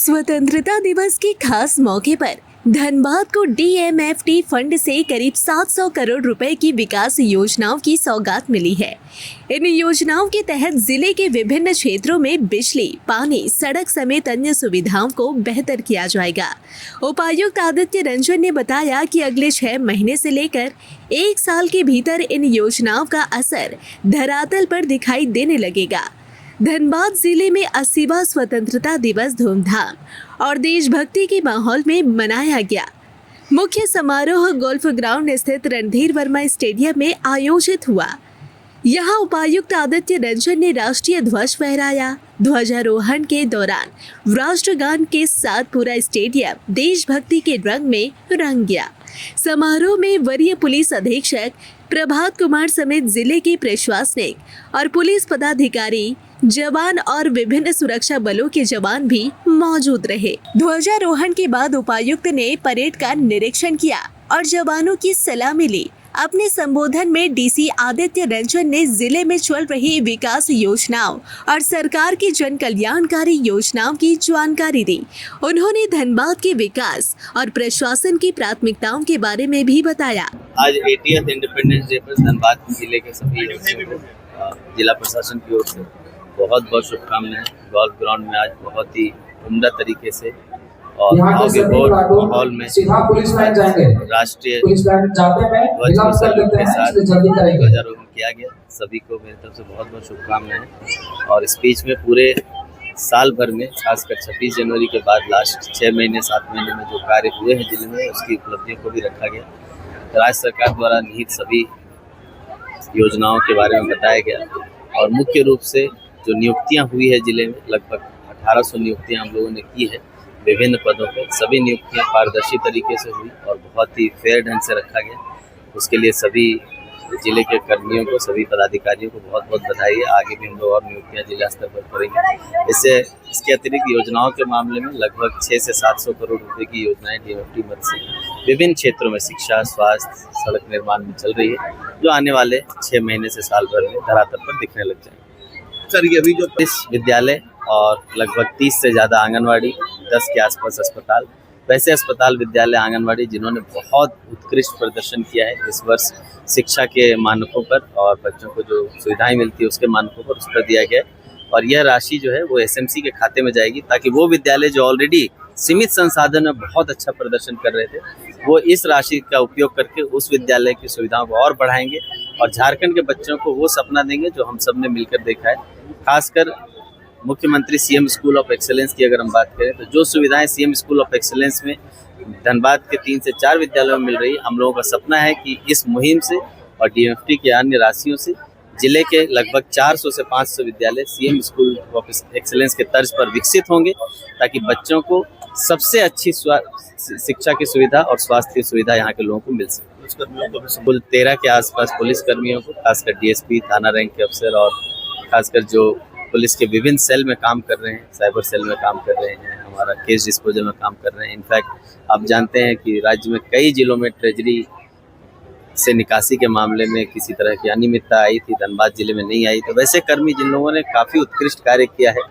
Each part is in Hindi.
स्वतंत्रता दिवस के खास मौके पर धनबाद को डीएमएफटी फंड से करीब 700 करोड़ रुपए की विकास योजनाओं की सौगात मिली है। इन योजनाओं के तहत जिले के विभिन्न क्षेत्रों में बिजली, पानी, सड़क समेत अन्य सुविधाओं को बेहतर किया जाएगा। उपायुक्त आदित्य रंजन ने बताया कि अगले 6 महीने से लेकर 1 साल के भीतर इन योजनाओं का असर धरातल पर दिखाई देने लगेगा। धनबाद जिले में 80वां स्वतंत्रता दिवस धूमधाम और देशभक्ति के माहौल में मनाया गया। मुख्य समारोह गोल्फ ग्राउंड स्थित रणधीर वर्मा स्टेडियम में आयोजित हुआ। यहां उपायुक्त आदित्य रंजन ने राष्ट्रीय ध्वज फहराया। ध्वजारोहण के दौरान राष्ट्रगान के साथ पूरा स्टेडियम देशभक्ति के रंग में रंग गया। समारोह में वरीय पुलिस अधीक्षक प्रभात कुमार समेत जिले के प्रशासनिक और पुलिस पदाधिकारी, जवान और विभिन्न सुरक्षा बलों के जवान भी मौजूद रहे। ध्वजारोहण के बाद उपायुक्त ने परेड का निरीक्षण किया और जवानों की सलामी ली। अपने संबोधन में डीसी आदित्य रंजन ने जिले में चल रही विकास योजनाओं और सरकार की जन कल्याणकारी योजनाओं की जानकारी दी। उन्होंने धनबाद के विकास और प्रशासन की प्राथमिकताओं के बारे में भी बताया। आज 80th इंडिपेंडेंस डे पर धनबाद जिले के सभी जिला प्रशासन की ओर से बहुत बहुत शुभकामनाएं। गोल्फ ग्राउंड में आज बहुत ही उम्दा तरीके से और आगे बोर्ड माहौल में राष्ट्रीय ध्वज को सैल्यूट के साथ ध्वजारोहण किया गया। सभी को मेरी तरफ से बहुत बहुत शुभकामनाएं। और इस बीच में पूरे साल भर में खासकर 26 जनवरी के बाद लास्ट 6 महीने 7 महीने में जो कार्य हुए हैं जिले में, उसकी उपलब्धियों को भी रखा गया। राज्य सरकार द्वारा निहित सभी योजनाओं के बारे में बताया गया और मुख्य रूप से जो नियुक्तियां हुई है जिले में, लगभग 1800 नियुक्तियां हम लोगों ने की है विभिन्न पदों पर। सभी नियुक्तियां पारदर्शी तरीके से हुई और बहुत ही फेयर ढंग से रखा गया। उसके लिए सभी जिले के कर्मियों को, सभी पदाधिकारियों को बहुत बहुत बधाई है। आगे भी हम लोग और नियुक्तियां जिला स्तर पर करेंगे। इसके अतिरिक्त योजनाओं के मामले में लगभग 600 से 700 करोड़ रुपए की योजनाएं डीएमएफटी मद से विभिन्न क्षेत्रों में शिक्षा, स्वास्थ्य, सड़क निर्माण में चल रही है, जो आने वाले 6 महीने से साल भर में धरातल पर दिखने लग जाएंगे। सर, ये अभी जो इस विद्यालय और लगभग 30 से ज़्यादा आंगनवाड़ी, 10 के आसपास अस्पताल, वैसे अस्पताल, विद्यालय, आंगनवाड़ी जिन्होंने बहुत उत्कृष्ट प्रदर्शन किया है इस वर्ष शिक्षा के मानकों पर और बच्चों को जो सुविधाएं मिलती है उसके मानकों पर, उस पर दिया गया है। और यह राशि जो है वो एसएमसी के खाते में जाएगी, ताकि वो विद्यालय जो ऑलरेडी सीमित संसाधन में बहुत अच्छा प्रदर्शन कर रहे थे, वो इस राशि का उपयोग करके उस विद्यालय की सुविधाओं को और बढ़ाएंगे और झारखंड के बच्चों को वो सपना देंगे जो हम सब ने मिलकर देखा है। खासकर मुख्यमंत्री सीएम स्कूल ऑफ एक्सेलेंस की अगर हम बात करें तो जो सुविधाएं सीएम स्कूल ऑफ एक्सेलेंस में धनबाद के 3 से 4 विद्यालयों में मिल रही है, हम लोगों का सपना है कि इस मुहिम से और डीएमएफटी के अन्य राशियों से जिले के लगभग 400 से 500 विद्यालय सीएम स्कूल ऑफ एक्सेलेंस के तर्ज पर विकसित होंगे, ताकि बच्चों को सबसे अच्छी शिक्षा की सुविधा और स्वास्थ्य की सुविधा यहाँ के लोगों को मिल सके। कुल 13 के आसपास पुलिस कर्मियों को, खासकर डीएसपी, थाना रैंक के अफसर और खासकर जो पुलिस के विभिन्न सेल में काम कर रहे हैं, साइबर सेल में काम कर रहे हैं, हमारा केस डिस्पोजल में काम कर रहे हैं। इनफैक्ट आप जानते हैं कि राज्य में कई जिलों में ट्रेजरी से निकासी के मामले में किसी तरह की अनियमितता आई थी, धनबाद जिले में नहीं आई। तो वैसे कर्मी जिन लोगों ने काफ़ी उत्कृष्ट कार्य किया है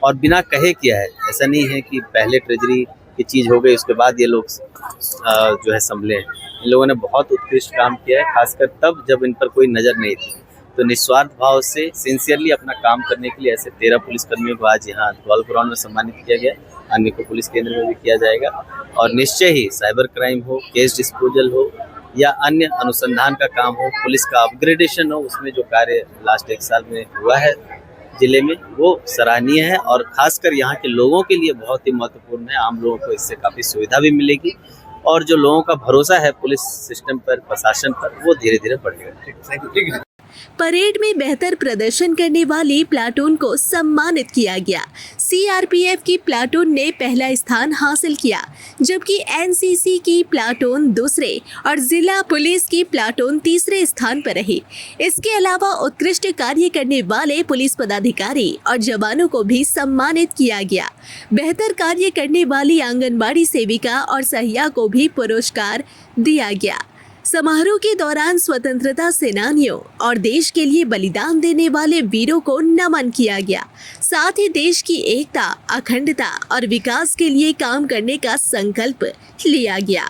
और बिना कहे किया है, ऐसा नहीं है कि पहले ट्रेजरी की चीज़ हो गई उसके बाद ये लोग जो है संभले हैं। इन लोगों ने बहुत उत्कृष्ट काम किया है, खासकर तब जब इन पर कोई नज़र नहीं थी। तो निस्वार्थ भाव से सिंसियरली अपना काम करने के लिए ऐसे 13 पुलिसकर्मियों को आज यहाँ गोल्फ ग्राउंड में सम्मानित किया गया। अन्य को पुलिस केंद्र में भी किया जाएगा और निश्चय ही साइबर क्राइम हो, केस डिस्पोजल हो या अन्य अनुसंधान का काम हो, पुलिस का अपग्रेडेशन हो, उसमें जो कार्य लास्ट 1 साल में हुआ है जिले में, वो सराहनीय है और खासकर यहाँ के लोगों के लिए बहुत ही महत्वपूर्ण है। आम लोगों को इससे काफ़ी सुविधा भी मिलेगी और जो लोगों का भरोसा है पुलिस सिस्टम पर, प्रशासन पर, वो धीरे धीरे बढ़ेगा। परेड में बेहतर प्रदर्शन करने वाली प्लाटून को सम्मानित किया गया। सीआरपीएफ की प्लाटून ने पहला स्थान हासिल किया, जबकि एनसीसी की प्लाटून दूसरे और जिला पुलिस की प्लाटून तीसरे स्थान पर रही। इसके अलावा उत्कृष्ट कार्य करने वाले पुलिस पदाधिकारी और जवानों को भी सम्मानित किया गया। बेहतर कार्य करने वाली आंगनबाड़ी सेविका और सहिया को भी पुरस्कार दिया गया। समारोह के दौरान स्वतंत्रता सेनानियों और देश के लिए बलिदान देने वाले वीरों को नमन किया गया। साथ ही देश की एकता, अखंडता और विकास के लिए काम करने का संकल्प लिया गया।